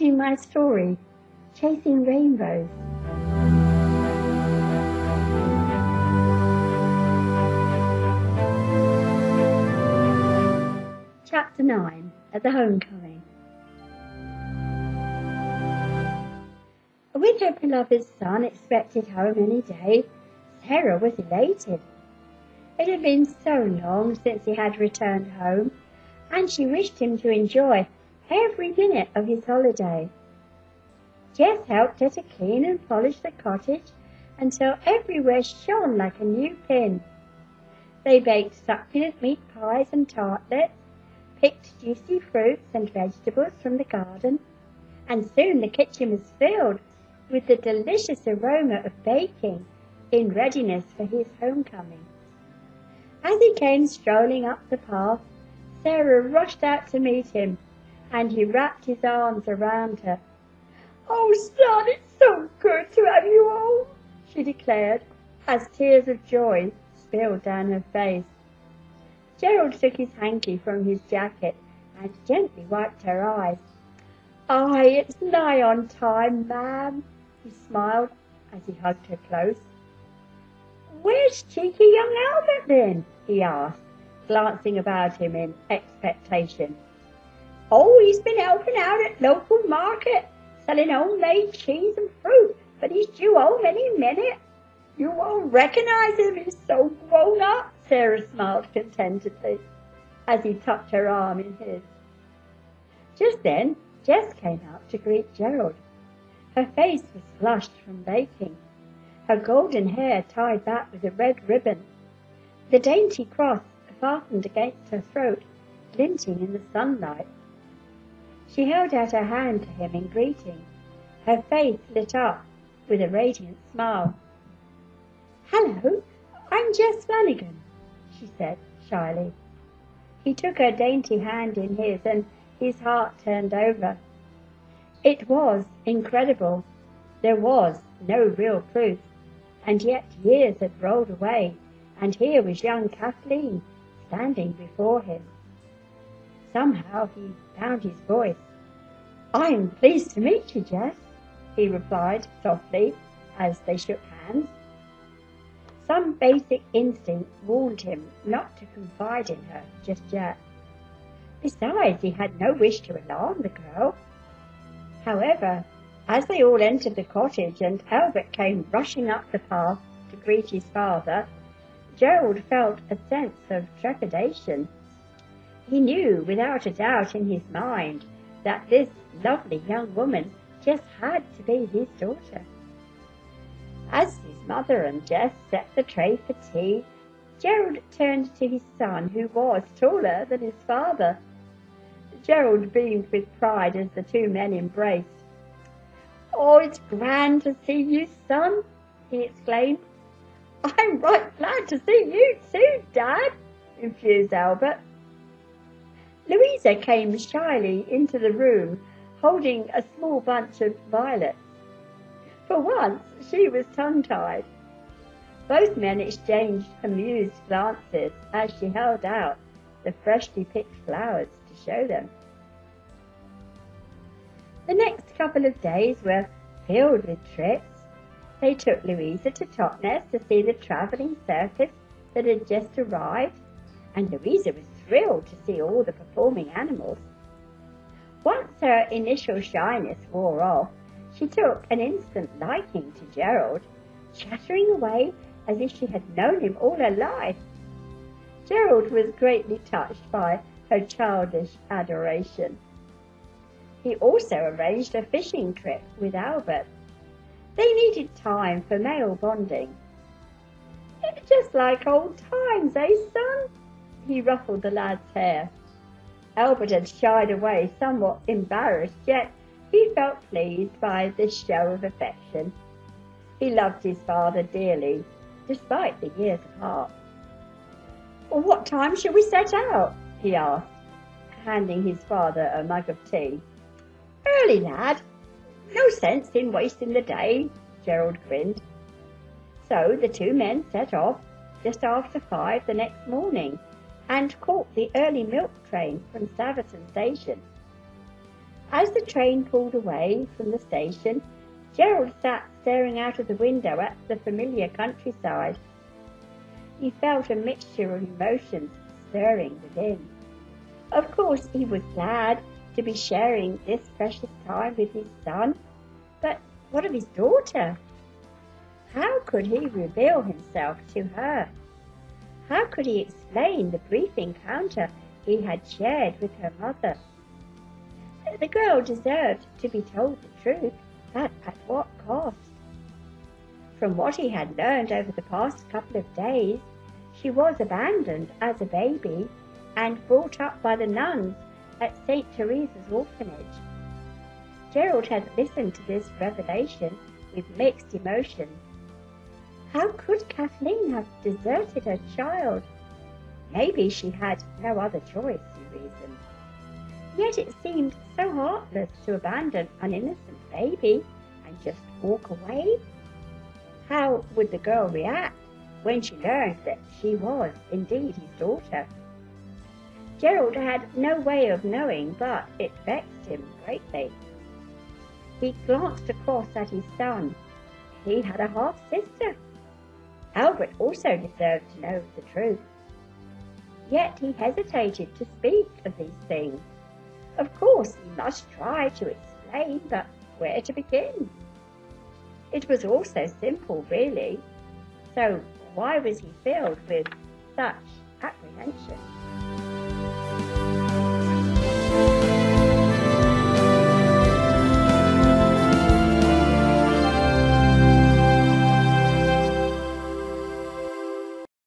reading my story, Chasing Rainbows. Chapter 9, At the Homecoming. With her beloved son expected home any day, Sarah was elated. It had been so long since he had returned home, and she wished him to enjoy every minute of his holiday. Jess helped her to clean and polish the cottage until everywhere shone like a new pin. They baked succulent meat pies and tartlets, picked juicy fruits and vegetables from the garden, and soon the kitchen was filled with the delicious aroma of baking in readiness for his homecoming. As he came strolling up the path, Sarah rushed out to meet him, and he wrapped his arms around her. "Oh, son, it's so good to have you home," she declared, as tears of joy spilled down her face. Gerald took his hanky from his jacket and gently wiped her eyes. "Aye, it's nigh on time, ma'am," he smiled as he hugged her close. "Where's cheeky young Albert then?" he asked, glancing about him in expectation. "Oh, he's been helping out at local market, selling homemade cheese and fruit, but he's due home any minute. You won't recognise him, he's so grown up," Sarah smiled contentedly as he tucked her arm in his. Just then, Jess came out to greet Gerald. Her face was flushed from baking, her golden hair tied back with a red ribbon, the dainty cross fastened against her throat, glinting in the sunlight. She held out her hand to him in greeting, her face lit up with a radiant smile. "Hello, I'm Jess Flanagan," she said shyly. He took her dainty hand in his, and his heart turned over. It was incredible. There was no real proof, and yet years had rolled away, and here was young Kathleen standing before him. Somehow he found his voice. "I'm pleased to meet you, Jess," he replied softly as they shook hands. Some basic instinct warned him not to confide in her just yet. Besides, he had no wish to alarm the girl. However, as they all entered the cottage and Albert came rushing up the path to greet his father, Gerald felt a sense of trepidation. He knew without a doubt in his mind that this lovely young woman just had to be his daughter. As his mother and Jess set the tray for tea, Gerald turned to his son, who was taller than his father. Gerald beamed with pride as the two men embraced. "Oh, it's grand to see you, son," he exclaimed. "I'm right glad to see you too, Dad," enthused Albert. Louisa came shyly into the room, holding a small bunch of violets. For once, she was tongue-tied. Both men exchanged amused glances as she held out the freshly picked flowers to show them. The next couple of days were filled with trips. They took Louisa to Totnes to see the travelling circus that had just arrived, and Louisa was thrilled to see all the performing animals. Once her initial shyness wore off, she took an instant liking to Gerald, chattering away as if she had known him all her life. Gerald was greatly touched by her childish adoration. He also arranged a fishing trip with Albert. They needed time for male bonding. "It's just like old times, eh, son?" He ruffled the lad's hair. Albert had shied away, somewhat embarrassed, yet he felt pleased by this show of affection. He loved his father dearly, despite the years apart. "What time shall we set out?" he asked, handing his father a mug of tea. "Early, lad. No sense in wasting the day," Gerald grinned. So the two men set off just after 5 the next morning and caught the early milk train from Staverton Station. As the train pulled away from the station, Gerald sat staring out of the window at the familiar countryside. He felt a mixture of emotions stirring within. Of course, he was glad to be sharing this precious time with his son, but what of his daughter? How could he reveal himself to her? How could he explain the brief encounter he had shared with her mother? The girl deserved to be told the truth, but at what cost? From what he had learned over the past couple of days, she was abandoned as a baby and brought up by the nuns at St. Teresa's orphanage. Gerald had listened to this revelation with mixed emotions. How could Kathleen have deserted her child? Maybe she had no other choice, he reasoned. Yet it seemed so heartless to abandon an innocent baby and just walk away. How would the girl react when she learned that she was indeed his daughter? Gerald had no way of knowing, but it vexed him greatly. He glanced across at his son. He had a half-sister. Albert also deserved to know the truth. Yet he hesitated to speak of these things. Of course, he must try to explain, but where to begin? It was all so simple, really. So why was he filled with such apprehension?